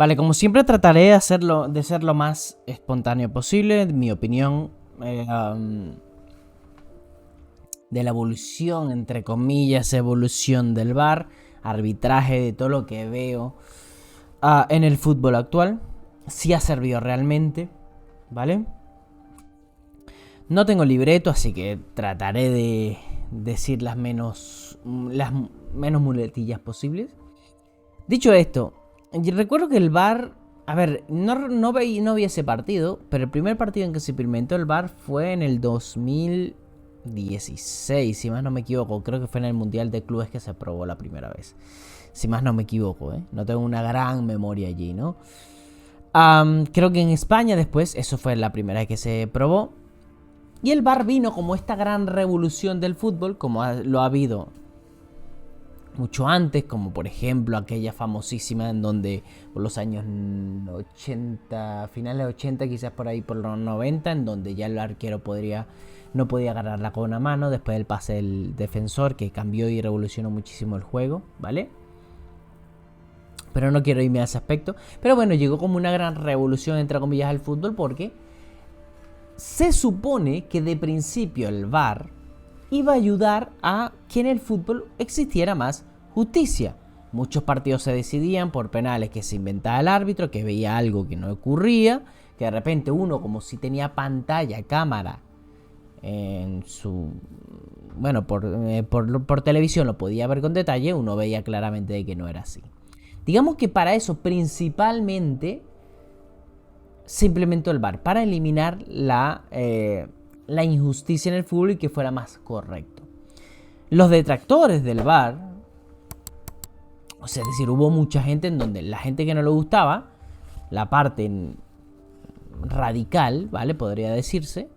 Vale, como siempre trataré de ser lo más espontáneo posible. Mi opinión de la evolución, entre comillas, evolución del VAR, arbitraje, de todo lo que veo en el fútbol actual. Si ha servido realmente, ¿vale? No tengo libreto, así que trataré de decir las menos muletillas posibles. Dicho esto, recuerdo que el VAR... A ver, no vi ese partido, pero el primer partido en que se implementó el VAR fue en el 2016, si más no me equivoco. Creo que fue en el Mundial de Clubes que se probó la primera vez. Si más no me equivoco, ¿eh? No tengo una gran memoria allí, ¿no? Creo que en España después, eso fue la primera vez que se probó. Y el VAR vino como esta gran revolución del fútbol, como lo ha habido mucho antes, como por ejemplo aquella famosísima en donde por los años 80, finales 80, quizás por ahí por los 90, en donde ya el arquero no podía agarrarla con una mano después del pase del defensor, que cambió y revolucionó muchísimo el juego, ¿vale? Pero no quiero irme a ese aspecto. Pero bueno, llegó como una gran revolución, entre comillas, al fútbol, porque se supone que de principio el VAR iba a ayudar a que en el fútbol existiera más justicia. Muchos partidos se decidían por penales que se inventaba el árbitro, que veía algo que no ocurría, que de repente uno, como si tenía pantalla, cámara en su... Bueno, por televisión lo podía ver con detalle, uno veía claramente de que no era así. Digamos que para eso principalmente se implementó el VAR, para eliminar la injusticia en el fútbol y que fuera más correcto. Los detractores del VAR, o sea, es decir, hubo mucha gente en donde la gente que no le gustaba, la parte radical, ¿vale? Podría decirse,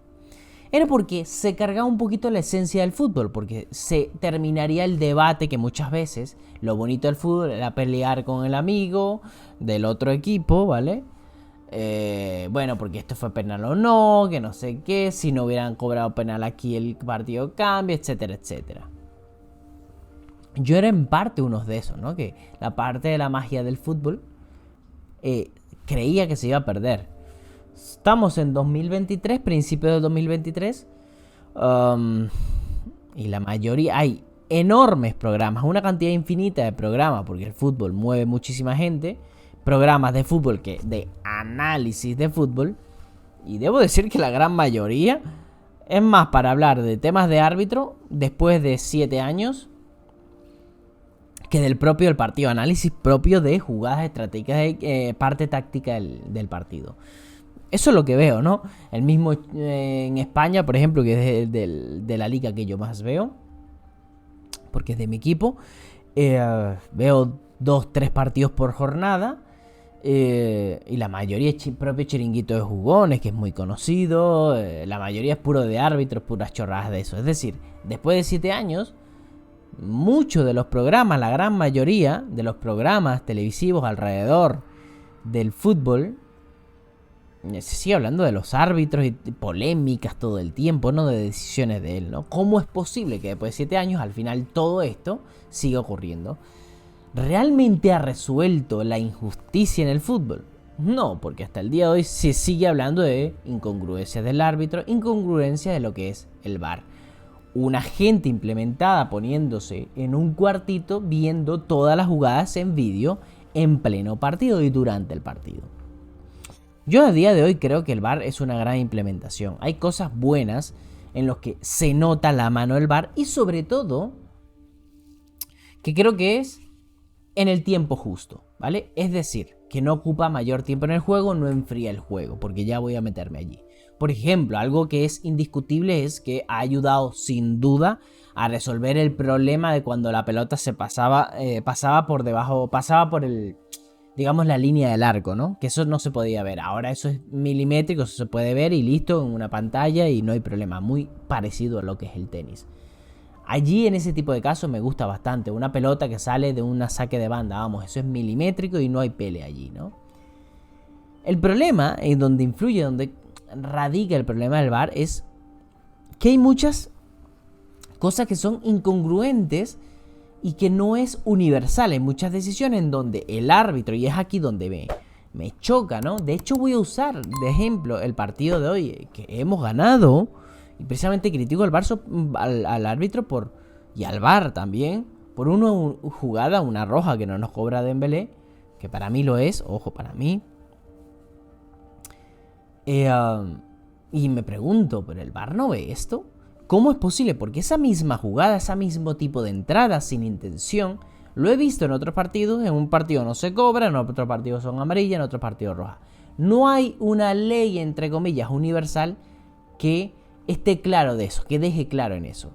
era porque se cargaba un poquito la esencia del fútbol, porque se terminaría el debate que muchas veces lo bonito del fútbol era pelear con el amigo del otro equipo, ¿vale? Bueno, porque esto fue penal o no, que no sé qué, si no hubieran cobrado penal aquí el partido cambia, etcétera, etcétera. Yo era en parte uno de esos, ¿no? Que la parte de la magia del fútbol creía que se iba a perder. Estamos en 2023, principio de 2023, y la mayoría, hay enormes programas, una cantidad infinita de programas, porque el fútbol mueve muchísima gente, programas de fútbol, de análisis de fútbol, y debo decir que la gran mayoría es más para hablar de temas de árbitro después de 7 años que del partido, análisis propio de jugadas estratégicas, de parte táctica del partido. Eso es lo que veo, ¿no? El mismo en España, por ejemplo, que es de la liga que yo más veo, porque es de mi equipo, veo 2-3 partidos por jornada, y la mayoría es propio chiringuito de jugones, que es muy conocido, la mayoría es puro de árbitros, puras chorradas de eso. Es decir, después de 7 años, muchos de los programas, la gran mayoría de los programas televisivos alrededor del fútbol, se sigue hablando de los árbitros y polémicas todo el tiempo, ¿no? De decisiones de él, ¿no? ¿Cómo es posible que después de 7 años al final todo esto siga ocurriendo? ¿Realmente ha resuelto la injusticia en el fútbol? No, porque hasta el día de hoy se sigue hablando de incongruencias del árbitro, incongruencias de lo que es el VAR. Una gente implementada poniéndose en un cuartito viendo todas las jugadas en vídeo en pleno partido y durante el partido. Yo a día de hoy creo que el VAR es una gran implementación. Hay cosas buenas en las que se nota la mano del VAR y sobre todo que creo que es en el tiempo justo, ¿vale? Es decir, que no ocupa mayor tiempo en el juego, no enfría el juego, porque ya voy a meterme allí. Por ejemplo, algo que es indiscutible es que ha ayudado sin duda a resolver el problema de cuando la pelota se pasaba por debajo, pasaba por digamos, la línea del arco, ¿no? Que eso no se podía ver. Ahora eso es milimétrico, eso se puede ver y listo, en una pantalla y no hay problema. Muy parecido a lo que es el tenis. Allí en ese tipo de casos me gusta bastante. Una pelota que sale de un saque de banda, vamos, eso es milimétrico y no hay pelea allí, ¿no? El problema, en donde influye, donde radica el problema del VAR, es que hay muchas cosas que son incongruentes y que no es universal. En muchas decisiones en donde el árbitro, y es aquí donde me choca, ¿no? De hecho voy a usar de ejemplo el partido de hoy, que hemos ganado, y precisamente critico al Barça, al árbitro y al VAR también, por una jugada, una roja que no nos cobra Dembélé, que para mí lo es, ojo, para mí. Y me pregunto, ¿pero el VAR no ve esto? ¿Cómo es posible? Porque esa misma jugada, ese mismo tipo de entrada sin intención, lo he visto en otros partidos. En un partido no se cobra, en otro partido son amarillas, en otro partido rojas. No hay una ley, entre comillas, universal que esté claro de eso, que deje claro en eso.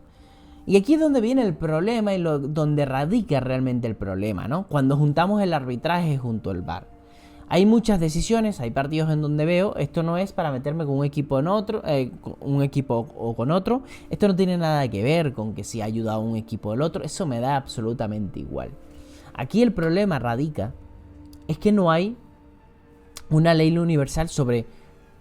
Y aquí es donde viene el problema y donde radica realmente el problema, ¿no? Cuando juntamos el arbitraje junto al VAR. Hay muchas decisiones, hay partidos en donde veo, esto no es para meterme con un equipo en otro, un equipo o con otro. Esto no tiene nada que ver con que si ha ayudado a un equipo o el otro, eso me da absolutamente igual. Aquí el problema radica es que no hay una ley universal sobre,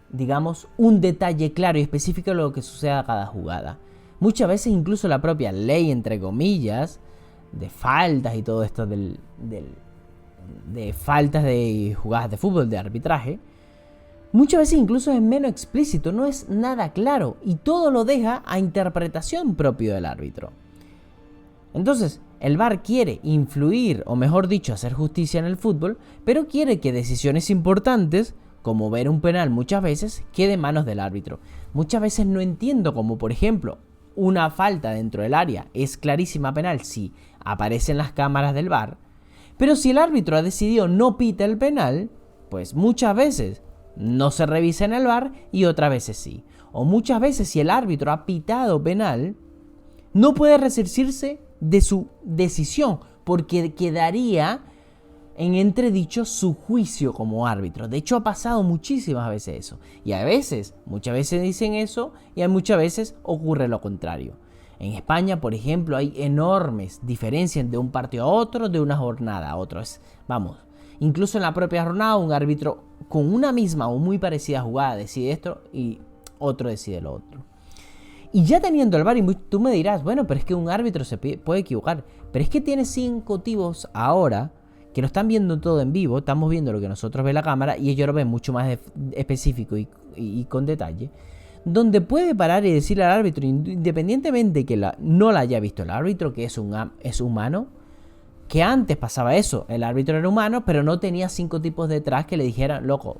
digamos, un detalle claro y específico de lo que sucede a cada jugada. Muchas veces incluso la propia ley, entre comillas, de faltas y todo esto de faltas de jugadas de fútbol, de arbitraje, muchas veces incluso es menos explícito, no es nada claro y todo lo deja a interpretación propio del árbitro. Entonces, el VAR quiere influir, o mejor dicho, hacer justicia en el fútbol, pero quiere que decisiones importantes, como ver un penal muchas veces, quede en manos del árbitro. Muchas veces no entiendo cómo, por ejemplo, una falta dentro del área es clarísima penal si aparecen las cámaras del VAR, pero si el árbitro ha decidido no pita el penal, pues muchas veces no se revisa en el VAR y otras veces sí. O muchas veces si el árbitro ha pitado penal, no puede resarcirse de su decisión porque quedaría en entredicho su juicio como árbitro. De hecho ha pasado muchísimas veces eso. Y a veces, muchas veces dicen eso y muchas veces ocurre lo contrario. En España, por ejemplo, hay enormes diferencias de un partido a otro, de una jornada a otra. Vamos, incluso en la propia jornada un árbitro con una misma o muy parecida jugada decide esto y otro decide lo otro. Y ya teniendo el VAR, y tú me dirás, bueno, pero es que un árbitro se puede equivocar. Pero es que tiene 5 tipos ahora que lo están viendo todo en vivo. Estamos viendo lo que nosotros ve la cámara y ellos lo ven mucho más específico y con detalle. Donde puede parar y decirle al árbitro, independientemente que no la haya visto el árbitro, que es humano, que antes pasaba eso, el árbitro era humano, pero no tenía 5 tipos detrás que le dijeran, loco,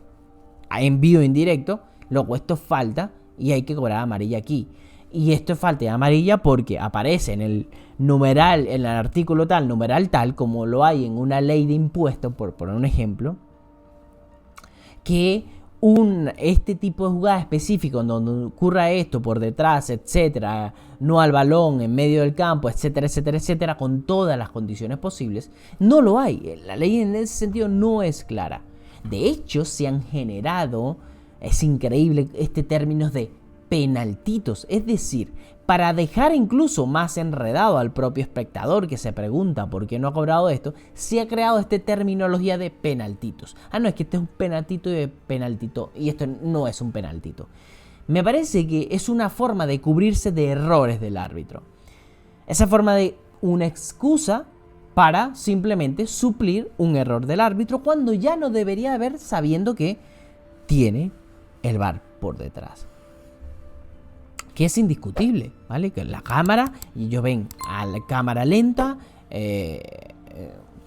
en vivo indirecto, loco, esto es falta y hay que cobrar amarilla aquí. Y esto es falta de amarilla porque aparece en el numeral, en el artículo tal, numeral tal, como lo hay en una ley de impuestos, por poner un ejemplo, que este tipo de jugada específica donde ocurra esto por detrás, etcétera, no al balón, en medio del campo, etcétera, etcétera, etcétera, con todas las condiciones posibles, no lo hay. La ley en ese sentido no es clara. De hecho, se han generado, es increíble, términos de penaltitos, es decir, para dejar incluso más enredado al propio espectador que se pregunta por qué no ha cobrado esto, se ha creado esta terminología de penaltitos. No, es que este es un penaltito y penaltito, y esto no es un penaltito. Me parece que es una forma de cubrirse de errores del árbitro. Esa forma de una excusa para simplemente suplir un error del árbitro cuando ya no debería haber, sabiendo que tiene el VAR por detrás. Que es indiscutible, ¿vale? Que la cámara, y ellos ven a la cámara lenta,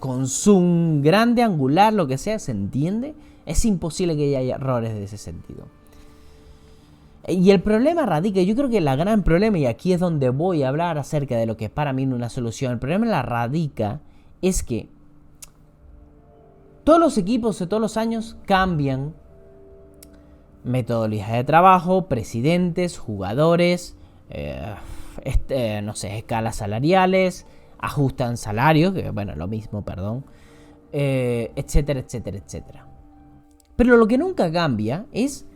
con zoom grande, angular, lo que sea, ¿se entiende? Es imposible que haya errores de ese sentido. Y el problema radica, yo creo que el gran problema, y aquí es donde voy a hablar acerca de lo que es para mí una solución, el problema radica es que todos los equipos de todos los años cambian metodologías de trabajo, presidentes, jugadores, no sé, escalas salariales, ajustan salarios, que bueno, lo mismo, perdón, etcétera, etcétera, etcétera. Pero lo que nunca cambia es,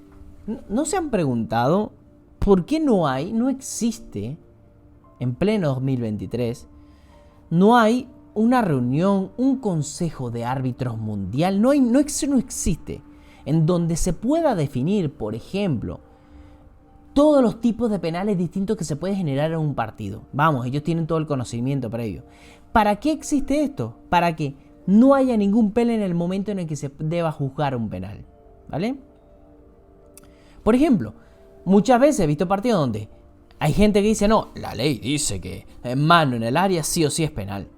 ¿no se han preguntado por qué no existe, en pleno 2023, no hay una reunión, un consejo de árbitros mundial? No existe. En donde se pueda definir, por ejemplo, todos los tipos de penales distintos que se puede generar en un partido. Vamos, ellos tienen todo el conocimiento previo. ¿Para qué existe esto? Para que no haya ningún pelo en el momento en el que se deba juzgar un penal, ¿vale? Por ejemplo, muchas veces he visto partidos donde hay gente que dice, no, la ley dice que mano en el área sí o sí es penal.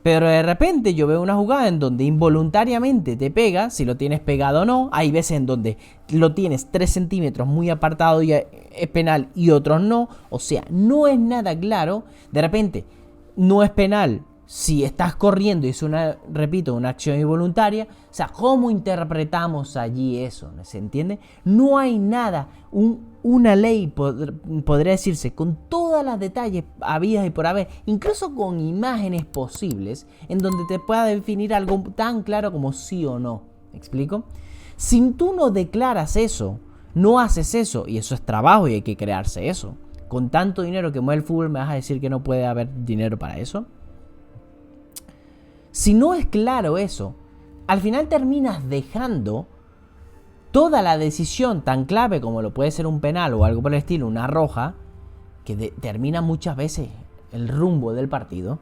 Pero de repente yo veo una jugada en donde involuntariamente te pega, si lo tienes pegado o no. Hay veces en donde lo tienes 3 centímetros muy apartado y es penal y otros no. O sea, no es nada claro. De repente, no es penal si estás corriendo y es una acción involuntaria. O sea, ¿cómo interpretamos allí eso? ¿Se entiende? No hay nada, una ley, podría decirse, con todos los detalles habidas y por haber, incluso con imágenes posibles, en donde te pueda definir algo tan claro como sí o no. ¿Me explico? Si tú no declaras eso, no haces eso, y eso es trabajo y hay que crearse eso. Con tanto dinero que mueve el fútbol, ¿me vas a decir que no puede haber dinero para eso? Si no es claro eso, al final terminas dejando toda la decisión tan clave como lo puede ser un penal o algo por el estilo, una roja, que termina muchas veces el rumbo del partido,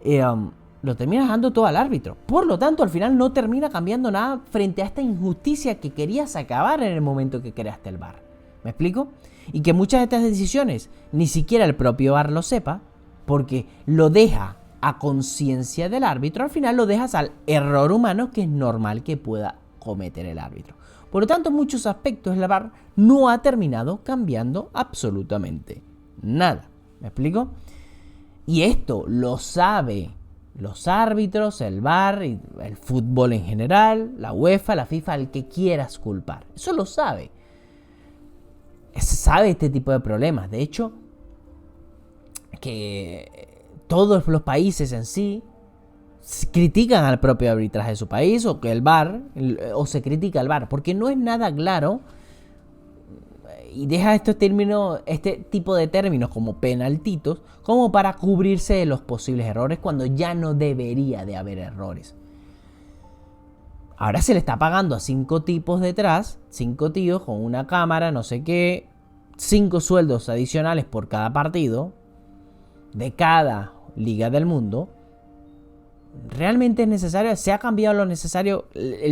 lo terminas dejando todo al árbitro. Por lo tanto, al final no termina cambiando nada frente a esta injusticia que querías acabar en el momento que creaste el VAR. ¿Me explico? Y que muchas de estas decisiones ni siquiera el propio VAR lo sepa, porque lo deja a conciencia del árbitro. Al final lo dejas al error humano que es normal que pueda cometer el árbitro. Por lo tanto, en muchos aspectos el VAR no ha terminado cambiando absolutamente nada. ¿Me explico? Y esto lo sabe los árbitros, el VAR, el fútbol en general, la UEFA, la FIFA, el que quieras culpar. Eso lo sabe. Sabe este tipo de problemas. De hecho, que todos los países en sí critican al propio arbitraje de su país o que el VAR, o se critica al VAR, porque no es nada claro y deja este tipo de términos como penaltitos como para cubrirse de los posibles errores cuando ya no debería de haber errores. Ahora se le está pagando a 5 tipos detrás, 5 tíos con una cámara, no sé qué, 5 sueldos adicionales por cada partido de cada liga del mundo. ¿Realmente es necesario? ¿Se ha cambiado lo necesario?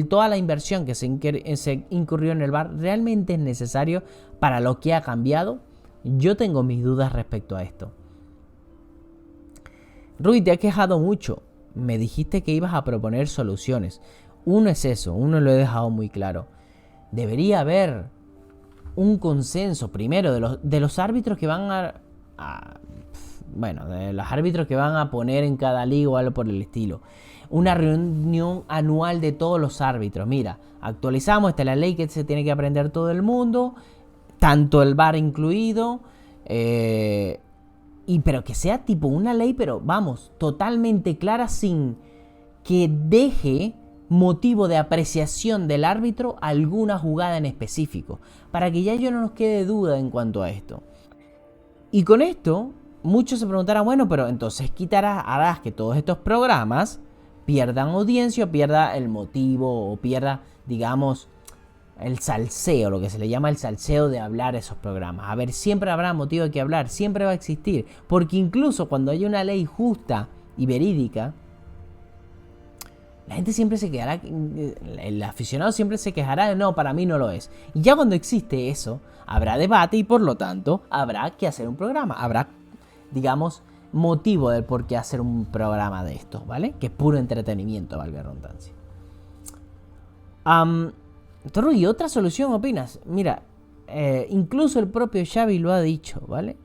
Toda la inversión que se incurrió en el VAR, ¿realmente es necesario para lo que ha cambiado? Yo tengo mis dudas respecto a esto. Rui, te has quejado mucho. Me dijiste que ibas a proponer soluciones. Uno es eso, uno lo he dejado muy claro. Debería haber un consenso primero de los árbitros que van de los árbitros que van a poner en cada liga o algo por el estilo. Una reunión anual de todos los árbitros. Mira, actualizamos, esta es la ley que se tiene que aprender todo el mundo, tanto el VAR incluido, pero que sea tipo una ley, pero vamos, totalmente clara, sin que deje motivo de apreciación del árbitro alguna jugada en específico, para que ya no nos quede duda en cuanto a esto. Y con esto muchos se preguntarán, bueno, pero entonces harás que todos estos programas pierdan audiencia, o pierda el motivo, o pierda, digamos, el salseo, lo que se le llama el salseo de hablar esos programas. A ver, siempre habrá motivo de que hablar, siempre va a existir, porque incluso cuando hay una ley justa y verídica, la gente siempre se quejará, el aficionado siempre se quejará de no, para mí no lo es. Y ya cuando existe eso, habrá debate y por lo tanto habrá que hacer un programa, habrá, digamos, motivo del por qué hacer un programa de estos, ¿vale? Que es puro entretenimiento, valga la redundancia. ¿Y otra solución opinas? Mira, incluso el propio Xavi lo ha dicho, ¿vale?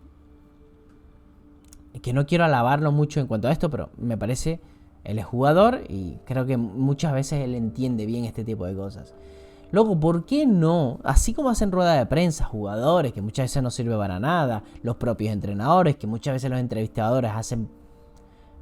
Que no quiero alabarlo mucho en cuanto a esto, pero me parece, él es jugador y creo que muchas veces él entiende bien este tipo de cosas. Luego, ¿por qué no? Así como hacen rueda de prensa jugadores, que muchas veces no sirve para nada, los propios entrenadores, que muchas veces los entrevistadores hacen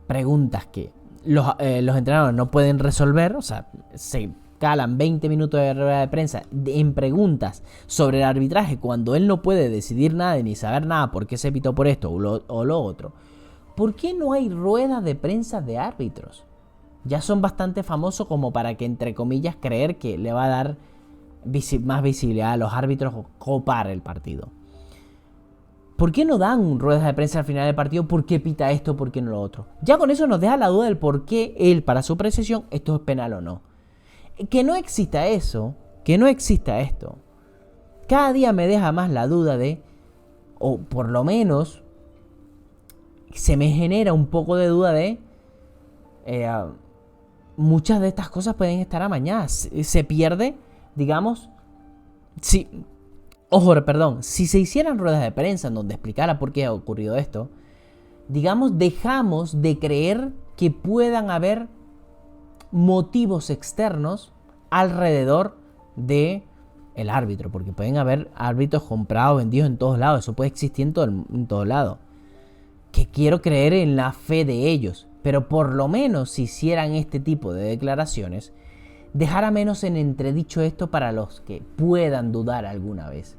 preguntas que los entrenadores no pueden resolver, o sea, se calan 20 minutos de rueda de prensa en preguntas sobre el arbitraje cuando él no puede decidir nada ni saber nada por qué se pitó por esto o lo otro. ¿Por qué no hay ruedas de prensa de árbitros? Ya son bastante famosos como para que, entre comillas, creer que le va a dar más visibilidad a los árbitros o copar el partido. ¿Por qué no dan ruedas de prensa al final del partido? ¿Por qué pita esto? ¿Por qué no lo otro? Ya con eso nos deja la duda del por qué él, para su precisión, esto es penal o no. Que no exista eso, que no exista esto, cada día me deja más la duda de, o por lo menos se me genera un poco de duda de muchas de estas cosas pueden estar amañadas. Se pierde, digamos, si, perdón, si se hicieran ruedas de prensa en donde explicara por qué ha ocurrido esto, digamos, dejamos de creer que puedan haber motivos externos alrededor de el árbitro, porque pueden haber árbitros comprados, vendidos en todos lados, eso puede existir en todo lado. Que quiero creer en la fe de ellos, pero por lo menos si hicieran este tipo de declaraciones, dejara menos en entredicho esto para los que puedan dudar alguna vez.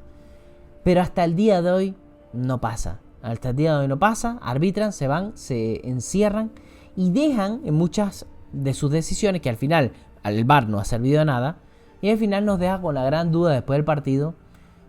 Pero hasta el día de hoy no pasa. Hasta el día de hoy no pasa, arbitran, se van, se encierran y dejan en muchas de sus decisiones, que al final al VAR no ha servido de nada, y al final nos deja con la gran duda después del partido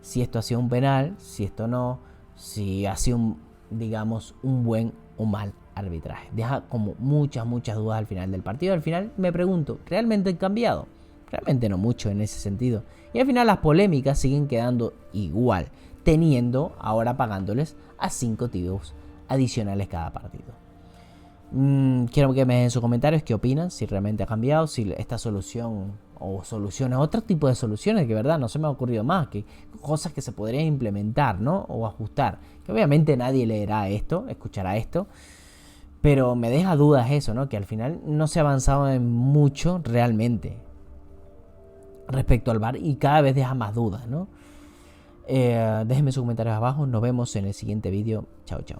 si esto ha sido un penal, si esto no, si ha sido digamos un buen o mal arbitraje. Deja como muchas dudas al final del partido. Al final me pregunto, ¿realmente han cambiado? Realmente no mucho en ese sentido. Y al final las polémicas siguen quedando igual, teniendo ahora pagándoles a 5 tiros adicionales cada partido. Quiero que me dejen sus comentarios qué opinan, si realmente ha cambiado, si esta solución o soluciones, otro tipo de soluciones que verdad no se me ha ocurrido más, que cosas que se podrían implementar, ¿no? O ajustar. Que obviamente nadie leerá esto, escuchará esto, pero me deja dudas eso, ¿no? Que al final no se ha avanzado en mucho realmente respecto al VAR y cada vez deja más dudas, ¿no? Déjenme sus comentarios abajo, nos vemos en el siguiente vídeo. Chao, chao.